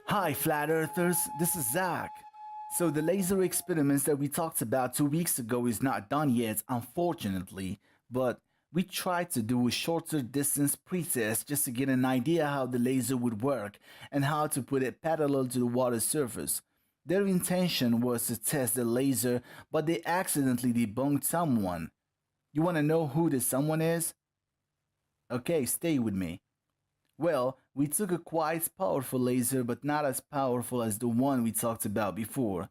Hi Flat Earthers, this is Zack. So the laser experiments that we talked about 2 weeks ago is not done yet, unfortunately, but we tried to do a shorter distance pretest just to get an idea how the laser would work and how to put it parallel to the water surface. Their intention was to test the laser, but they accidentally debunked someone. You want to know who this someone is? Okay, stay with me. Well, we took a quite powerful laser, but not as powerful as the one we talked about before.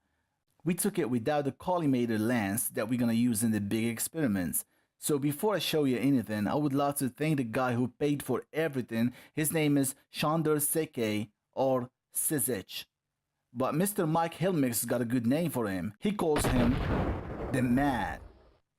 We took it without the collimator lens that we're gonna use in the big experiments. So before I show you anything, I would love to thank the guy who paid for everything. His name is Chandar Seke or Sizich. But Mr. Mike Hilmix got a good name for him. He calls him the Man.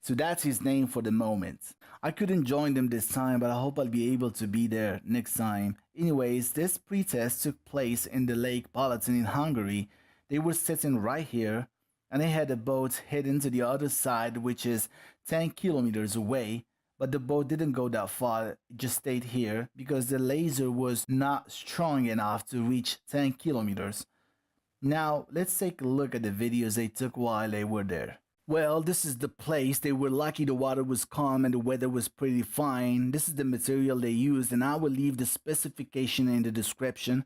So that's his name for the moment. I couldn't join them this time, but I hope I'll be able to be there next time. Anyways, this pretest took place in the Lake Balaton in Hungary. They were sitting right here, and they had a boat heading to the other side, which is 10 kilometers away. But the boat didn't go that far, it just stayed here because the laser was not strong enough to reach 10 kilometers. Now, let's take a look at the videos they took while they were there. Well, this is the place. They were lucky the water was calm and the weather was pretty fine. This is the material they used, and I will leave the specification in the description.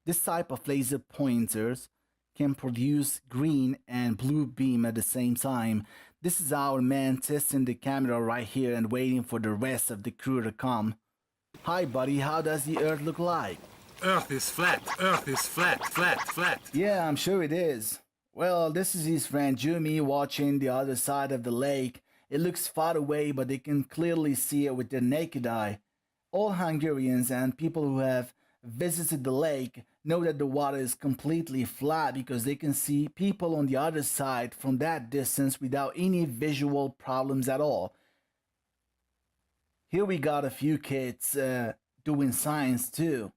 This type of laser pointers can produce green and blue beam at the same time. This is our man testing the camera right here and waiting for the rest of the crew to come. Hi buddy, how does the Earth look like? Earth is flat. Earth is flat, flat, flat. Yeah, I'm sure it is. Well, this is his friend Jimmy watching the other side of the lake. It looks far away, but they can clearly see it with their naked eye. All Hungarians and people who have visited the lake know that the water is completely flat because they can see people on the other side from that distance without any visual problems at all. Here we got a few kids doing science too.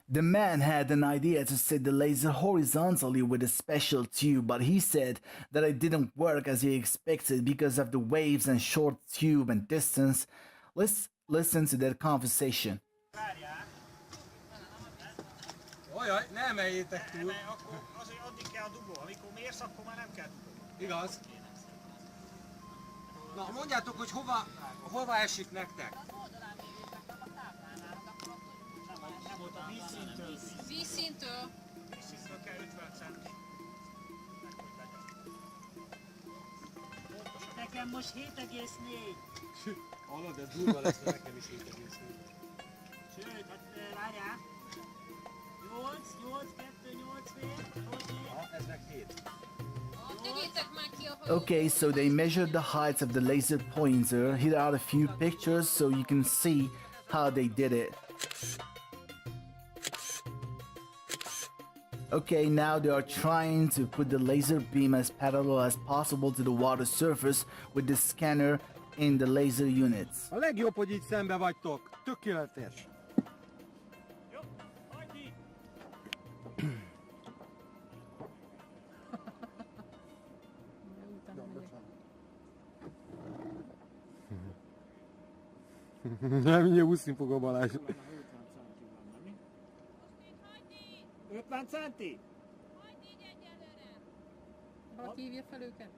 The man had an idea to set the laser horizontally with a special tube, but he said that it didn't work as he expected because of the waves and short tube and distance. Let's listen to that conversation. Ojaj, ne emeljétek túl. Azért addig kell a dugó, amikor mérsz, akkor már nem kell dugó. Igaz? Na, mondjátok, hogy hova esik nektek? Nem volt a vízszintől. Vízszintől? Vízszintől kell 50 centi. Nekem most 7,4. Hallod, ez durva lesz, mert nekem is 7,4. Sőt, hát várjál. 8, 2, 8 fél. Aha, ez meg 7. Okay, so they measured the height of the laser pointer. Here are a few pictures so you can see how they did it. Okay, now they are trying to put the laser beam as parallel as possible to the water surface with the scanner in the laser units. A legjobb, hogy így szembe vagytok. Tökéletes. Jó, hagyd így. Nem, mindjárt úszni fog a Balázs. 50 centi? Valaki hívja fel őket?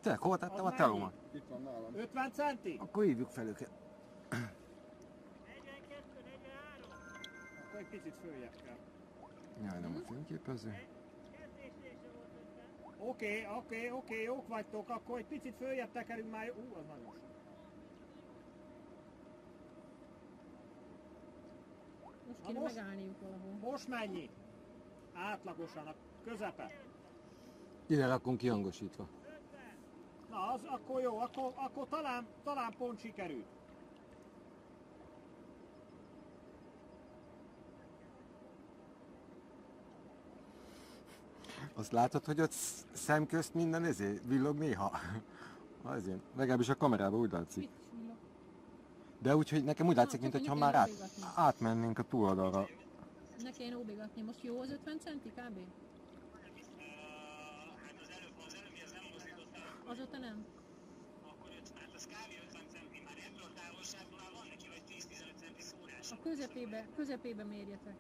Te, hol tettem a teómat? 50 centi? Akkor hívjuk fel őket. 42, 43. Akkor egy picit följebb kell. Jaj, nem a fényképező. Oké, jók vagytok, akkor egy picit följebb tekerünk már. Az nagyon sok. Most kéne megállniuk valahol. Most mennyi? Átlagosan a közepe. Ide rakunk kihangosítva. Na, az akkor jó, akkor talán pont sikerült. Azt látod, hogy ott szemközt minden villog néha? Azért, legalábbis a kamerában úgy látszik. De úgyhogy nekem úgy látszik, mintha már átmennénk a túloldalra. Ne kéne óbigatni. Most jó az 50 centi kb? Azóta nem? A közepébe mérjetek.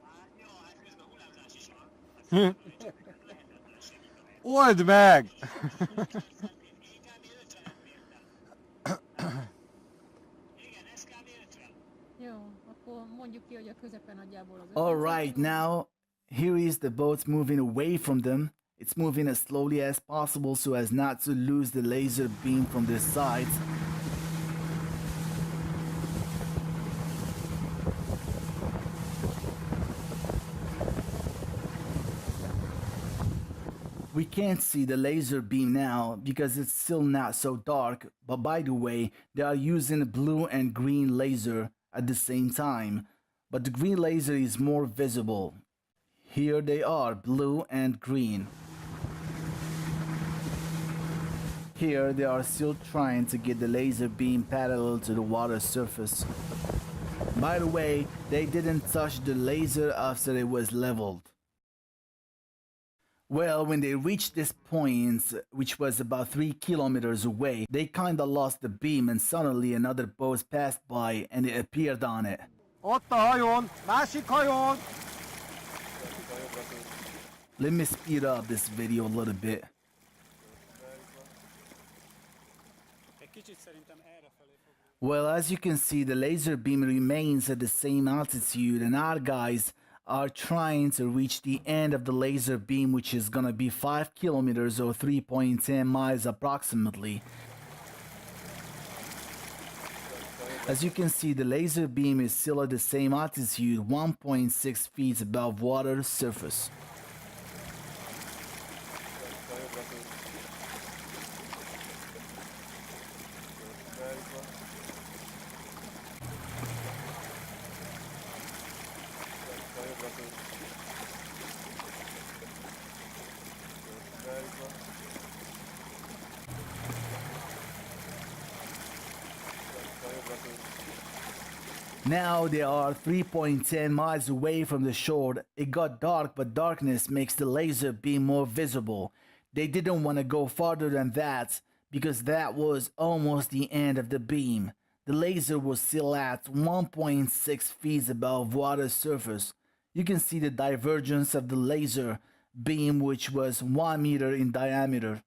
Old meg! Jó, akkor mondjuk ki, hogy a közepe nagyjából az 50 Alright, centi volt. now here is the boat moving away from them. It's moving as slowly as possible so as not to lose the laser beam from their sides. We can't see the laser beam now because it's still not so dark, but by the way, they are using blue and green laser at the same time, but the green laser is more visible. Here they are, blue and green. Here they are still trying to get the laser beam parallel to the water surface. By the way, they didn't touch the laser after it was leveled. Well, when they reached this point, which was about 3 kilometers away, they kinda lost the beam and suddenly another boat passed by and it appeared on it. Ott a hajón! Másik hajón! Let me speed up this video a little bit. Egy kicsit szerintem errefelé fog. Well, as you can see, the laser beam remains at the same altitude and our guys are trying to reach the end of the laser beam, which is gonna be 5 kilometers or 3.10 miles approximately. As you can see, the laser beam is still at the same altitude, 1.6 feet above water surface. Now they are 3.10 miles away from the shore. It got dark, but darkness makes the laser beam more visible. They didn't want to go farther than that because that was almost the end of the beam. The laser was still at 1.6 feet above water surface. You can see the divergence of the laser beam, which was 1 meter in diameter.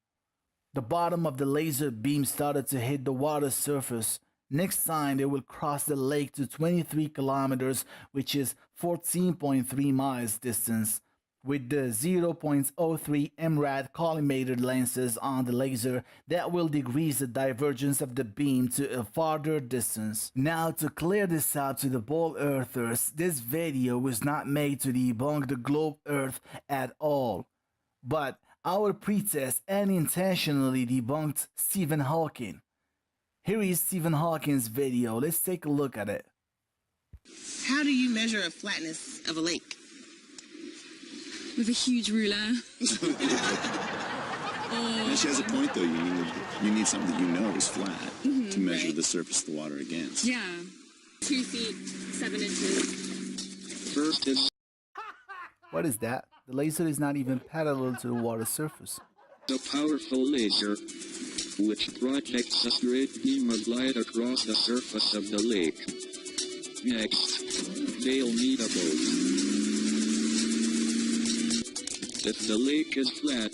The bottom of the laser beam started to hit the water surface. Next time they will cross the lake to 23 kilometers, which is 14.3 miles distance. With the 0.03 MRAD collimated lenses on the laser, that will decrease the divergence of the beam to a farther distance. Now, to clear this out to the bold earthers, this video was not made to debunk the globe earth at all. But our pretest unintentionally debunked Stephen Hawking. Here is Stephen Hawking's video. Let's take a look at it. How do you measure a flatness of a lake? With a huge ruler. And she has a point, though. You need something that you know is flat to measure the surface of the water against. Yeah. 2 feet, 7 inches. First is What is that? The laser is not even parallel to the water surface. a powerful laser, which projects a straight beam of light across the surface of the lake. Next, they'll need a boat. If the lake is flat,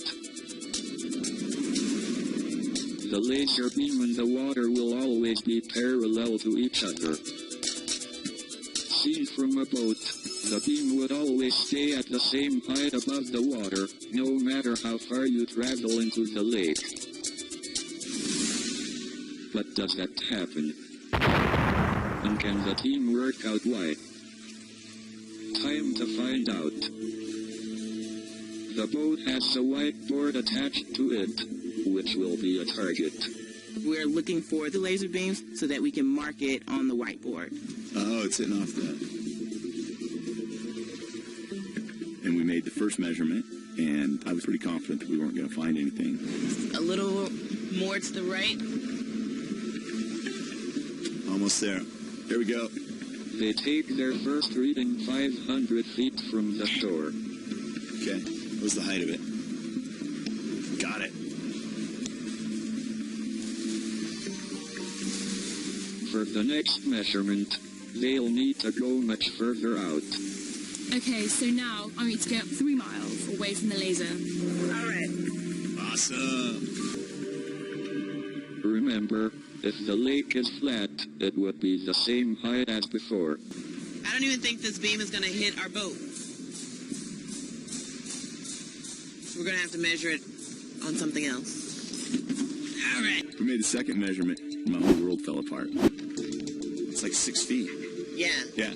the laser beam and the water will always be parallel to each other. Seen from a boat, the beam would always stay at the same height above the water, no matter how far you travel into the lake. But does that happen? And can the team work out why? Time to find out. The boat has a whiteboard attached to it, which will be a target. We're looking for the laser beams so that we can mark it on the whiteboard. Oh, it's sitting off that. And we made the first measurement, and I was pretty confident that we weren't going to find anything. A little more to the right. Almost there. Here we go. They take their first reading 500 feet from the shore. Okay, what was the height of it? Got it. For the next measurement, they'll need to go much further out. Okay, so now I need to go up 3 miles, or away from the laser. All right. Awesome. Remember, if the lake is flat, it would be the same height as before. I don't even think this beam is going to hit our boat. We're going to have to measure it on something else. All right. We made the second measurement, and my whole world fell apart. It's like 6 feet. Yeah. Yeah.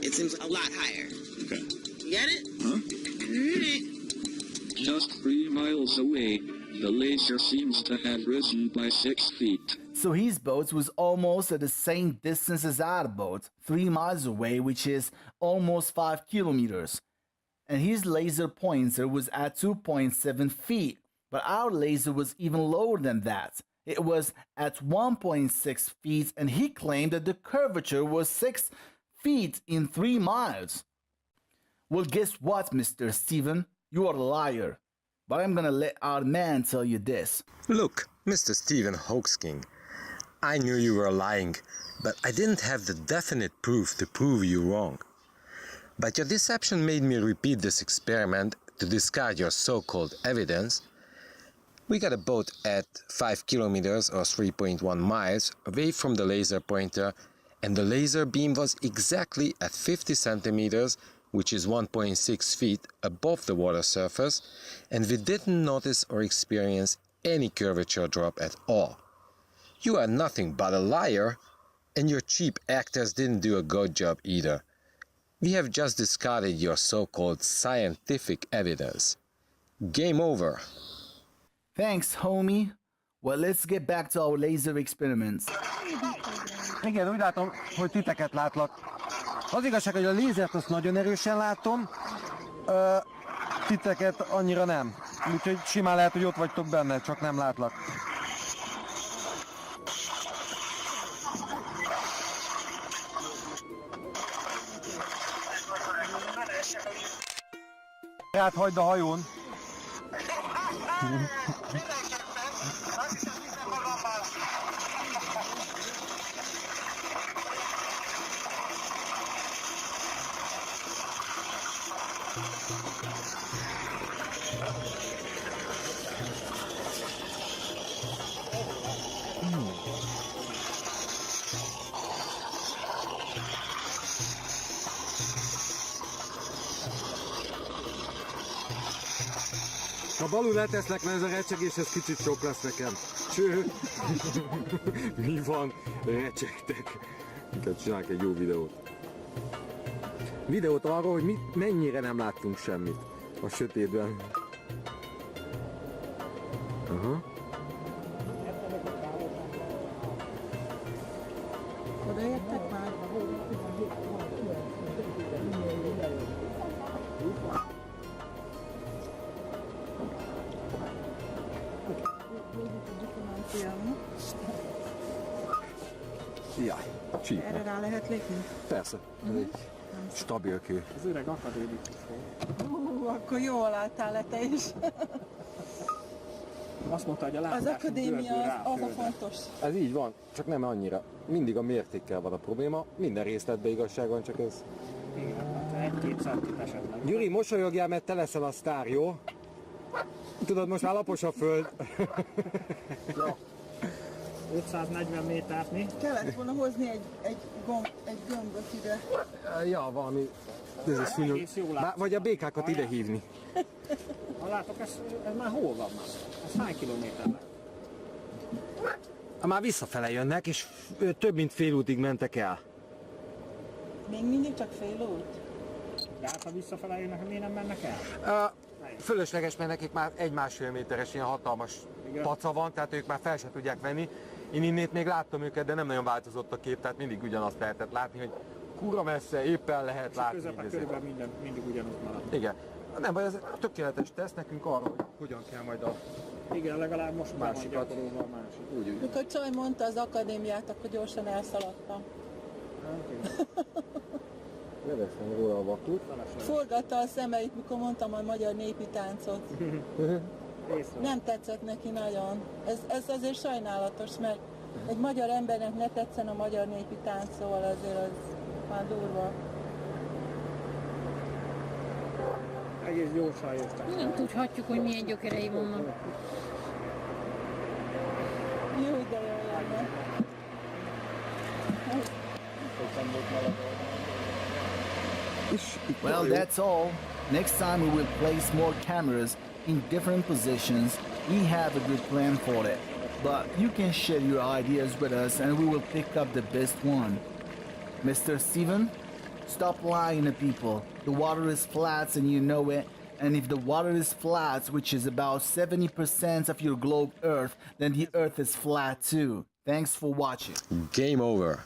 It seems a lot higher. Okay. You got it? Huh? All right. Just 3 miles away, the laser seems to have risen by 6 feet. So his boat was almost at the same distance as our boat, 3 miles away, which is almost 5 kilometers. And his laser pointer was at 2.7 feet, but our laser was even lower than that. It was at 1.6 feet, and he claimed that the curvature was 6 feet in 3 miles. Well, guess what, Mr. Steven? You are a liar. But I'm gonna let our man tell you this. Look, Mr. Stephen Hoaxking, I knew you were lying, but I didn't have the definite proof to prove you wrong. But your deception made me repeat this experiment to discard your so-called evidence. We got a boat at 5 kilometers or 3.1 miles away from the laser pointer, and the laser beam was exactly at 50 centimeters, which is 1.6 feet above the water surface, and we didn't notice or experience any curvature drop at all. You are nothing but a liar, and your cheap actors didn't do a good job either. We have just discarded your so-called scientific evidence. Game over. Thanks, homie. Well, let's get back to our laser experiments. Igen, úgy látom, hogy titeket látlak. Az igazság, hogy a lézert azt nagyon erősen látom, titeket annyira nem. Úgyhogy simán lehet, hogy ott vagytok benne, csak nem látlak. Hát hagyd a hajón. Ha balul leteszlek, mert ez a recsegés, ez kicsit sok lesz nekem. Cső! Mi van? Recsegtek. Inkább csinálok egy jó videót. Videót arról, hogy mennyire nem láttunk semmit a sötétben. Aha. Odaértek már? Jaj, csíp. Erre rá lehet lépni? Persze, ez egy stabil kő. Az öreg akadémikus volt. Akkor jól álltál le te is. Azt mondta, hogy a Az látásunk akadémia görbül rá a az a földre. fontos. Ez így van, csak nem annyira. Mindig a mértékkel van a probléma, minden részletben igazság van, csak ez... Igen, hát 1-2 centit esetleg. Gyuri, mosolyogjál, mert te leszel a sztár, jó? Tudod, most már lapos a föld. Ja. 540 méterni. Kellett volna hozni egy gömböt ide. Ja, valami... Ez is Egész jól látszik. vagy a békákat ide hívni. Ha látok, ez már hol van már? Ez hány kilométer lett? Már visszafele jönnek, és több mint fél útig mentek el. Még mindig csak fél út? De hát ha visszafele jönnek, miért nem mennek el? Fölösleges, mert nekik már 1,5 méteres ilyen hatalmas paca van, tehát ők már fel se tudják venni. Én innét még láttam őket, de nem nagyon változott a kép, tehát mindig ugyanazt lehetett látni, hogy kura messze, éppen lehet látni. Közben körülbelül mindig ugyanott marad. Igen. Nem baj, ez tökéletes teszt nekünk arra, hogy hogyan kell majd a Igen, legalább most már van másikat. gyakorolva a másik. Úgy. Mikor Csaj mondta az akadémiát, akkor gyorsan elszaladtam. Leveszem róla a vakut. Forgatta a szemeit, mikor mondtam a magyar népi táncot. Nem tetszett neki nagyon. Ez azért sajnálatos, mert egy magyar embernek ne tetszen a magyar népi tánc, szóval azért az már durva. Egész gyorsan jöttek. Nem tudhatjuk, hogy milyen gyökerei vannak. Jó, de jó lenne. Well, that's all. Next time we will place more cameras in different positions. We have a good plan for it. But you can share your ideas with us and we will pick up the best one. Mr. Steven, stop lying to people. The water is flat and you know it. And if the water is flat, which is about 70% of your globe Earth, then the Earth is flat too. Thanks for watching. Game over.